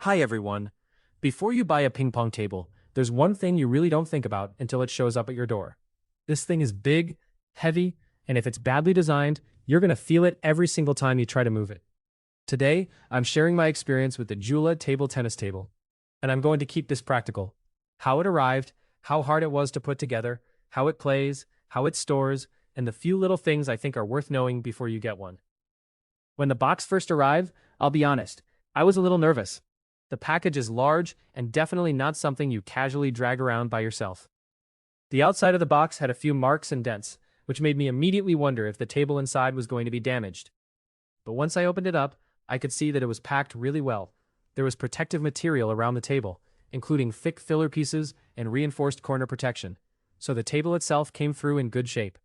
Hi everyone. Before you buy a ping pong table, there's one thing you really don't think about until it shows up at your door. This thing is big, heavy, and if it's badly designed, you're going to feel it every single time you try to move it. Today, I'm sharing my experience with the JOOLA table tennis table, and I'm going to keep this practical. How it arrived, how hard it was to put together, how it plays, how it stores, and the few little things I think are worth knowing before you get one. When the box first arrived, I'll be honest, I was a little nervous. The package is large and definitely not something you casually drag around by yourself. The outside of the box had a few marks and dents, which made me immediately wonder if the table inside was going to be damaged. But once I opened it up, I could see that it was packed really well. There was protective material around the table, including thick filler pieces and reinforced corner protection, so the table itself came through in good shape.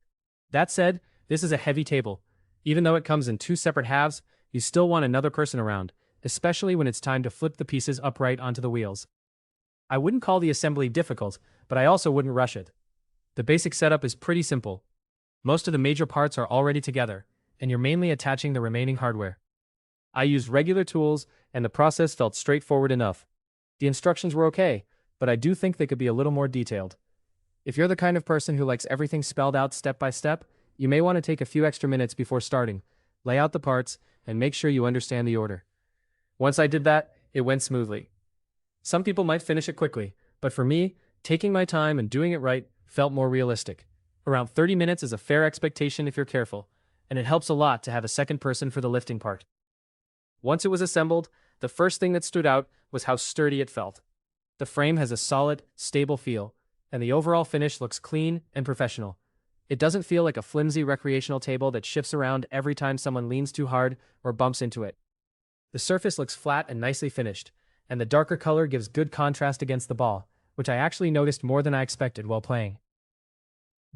That said, this is a heavy table. Even though it comes in two separate halves, you still want another person around, especially when it's time to flip the pieces upright onto the wheels. I wouldn't call the assembly difficult, but I also wouldn't rush it. The basic setup is pretty simple. Most of the major parts are already together, and you're mainly attaching the remaining hardware. I used regular tools, and the process felt straightforward enough. The instructions were okay, but I do think they could be a little more detailed. If you're the kind of person who likes everything spelled out step by step, you may want to take a few extra minutes before starting, lay out the parts, and make sure you understand the order. Once I did that, it went smoothly. Some people might finish it quickly, but for me, taking my time and doing it right felt more realistic. Around 30 minutes is a fair expectation if you're careful, and it helps a lot to have a second person for the lifting part. Once it was assembled, the first thing that stood out was how sturdy it felt. The frame has a solid, stable feel, and the overall finish looks clean and professional. It doesn't feel like a flimsy recreational table that shifts around every time someone leans too hard or bumps into it. The surface looks flat and nicely finished, and the darker color gives good contrast against the ball, which I actually noticed more than I expected while playing.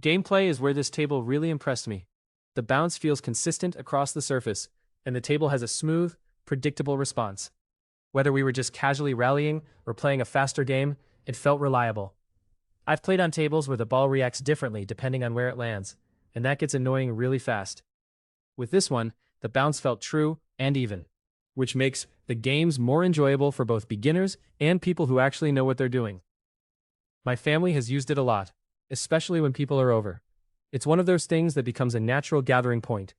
Gameplay is where this table really impressed me. The bounce feels consistent across the surface, and the table has a smooth, predictable response. Whether we were just casually rallying or playing a faster game, it felt reliable. I've played on tables where the ball reacts differently depending on where it lands, and that gets annoying really fast. With this one, the bounce felt true and even, which makes the games more enjoyable for both beginners and people who actually know what they're doing. My family has used it a lot, especially when people are over. It's one of those things that becomes a natural gathering point.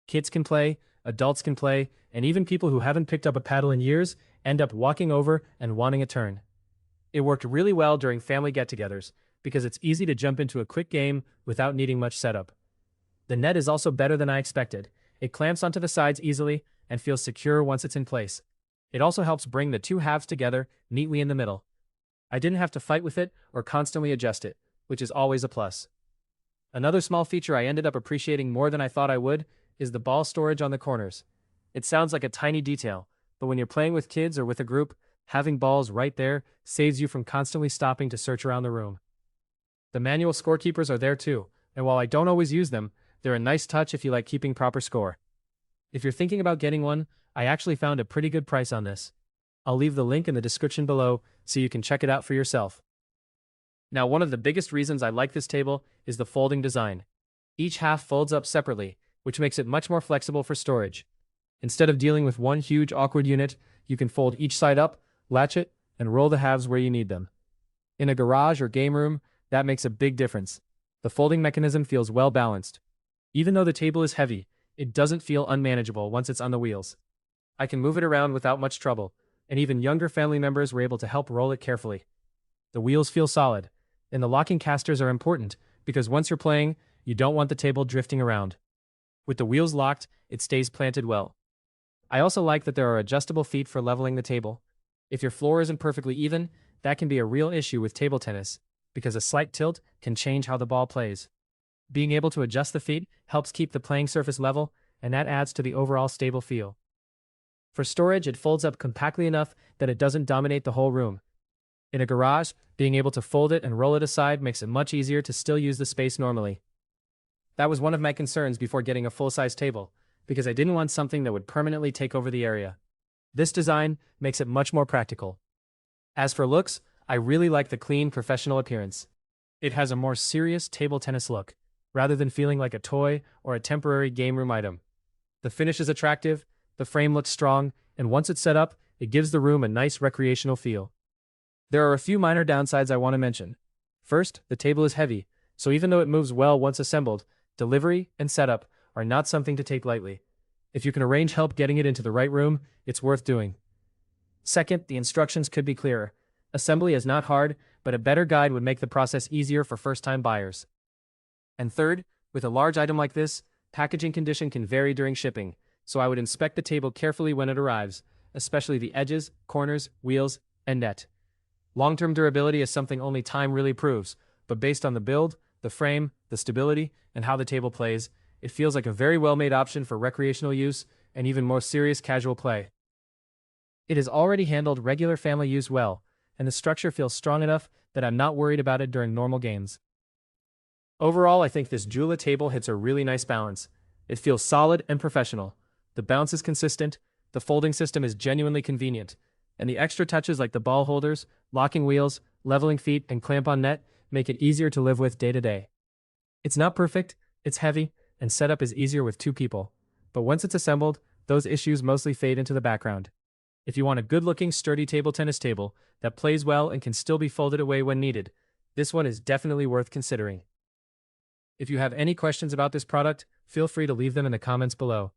Kids can play, adults can play, and even people who haven't picked up a paddle in years end up walking over and wanting a turn. It worked really well during family get-togethers because it's easy to jump into a quick game without needing much setup. The net is also better than I expected. It clamps onto the sides easily and feels secure once it's in place. It also helps bring the two halves together neatly in the middle. I didn't have to fight with it or constantly adjust it, which is always a plus. Another small feature I ended up appreciating more than I thought I would is the ball storage on the corners. It sounds like a tiny detail, but when you're playing with kids or with a group, having balls right there saves you from constantly stopping to search around the room. The manual scorekeepers are there too, and while I don't always use them, they're a nice touch if you like keeping proper score. If you're thinking about getting one, I actually found a pretty good price on this. I'll leave the link in the description below so you can check it out for yourself. Now, one of the biggest reasons I like this table is the folding design. Each half folds up separately, which makes it much more flexible for storage. Instead of dealing with one huge awkward unit, you can fold each side up, latch it, and roll the halves where you need them. In a garage or game room, that makes a big difference. The folding mechanism feels well balanced. Even though the table is heavy, it doesn't feel unmanageable once it's on the wheels. I can move it around without much trouble, and even younger family members were able to help roll it carefully. The wheels feel solid, and the locking casters are important because once you're playing, you don't want the table drifting around. With the wheels locked, it stays planted well. I also like that there are adjustable feet for leveling the table. If your floor isn't perfectly even, that can be a real issue with table tennis, because a slight tilt can change how the ball plays. Being able to adjust the feet helps keep the playing surface level, and that adds to the overall stable feel. For storage, it folds up compactly enough that it doesn't dominate the whole room. In a garage, being able to fold it and roll it aside makes it much easier to still use the space normally. That was one of my concerns before getting a full-size table, because I didn't want something that would permanently take over the area. This design makes it much more practical. As for looks, I really like the clean, professional appearance. It has a more serious table tennis look, rather than feeling like a toy or a temporary game room item. The finish is attractive, the frame looks strong, and once it's set up, It gives the room a nice recreational feel. There are a few minor downsides I want to mention. First, the table is heavy, so even though it moves well once assembled, delivery and setup are not something to take lightly. If you can arrange help getting it into the right room, it's worth doing. Second, the instructions could be clearer. Assembly is not hard, but a better guide would make the process easier for first-time buyers. And third, with a large item like this, packaging condition can vary during shipping, so I would inspect the table carefully when it arrives, especially the edges, corners, wheels, and net. Long-term durability is something only time really proves, but based on the build, the frame, the stability, and how the table plays, it feels like a very well-made option for recreational use and even more serious casual play. It has already handled regular family use well, and the structure feels strong enough that I'm not worried about it during normal games. Overall, I think this JOOLA table hits a really nice balance. It feels solid and professional. The bounce is consistent, the folding system is genuinely convenient, and the extra touches like the ball holders, locking wheels, leveling feet, and clamp-on net make it easier to live with day to day. It's not perfect, it's heavy, and setup is easier with two people, but once it's assembled, those issues mostly fade into the background. If you want a good-looking, sturdy table tennis table that plays well and can still be folded away when needed, this one is definitely worth considering. If you have any questions about this product, feel free to leave them in the comments below.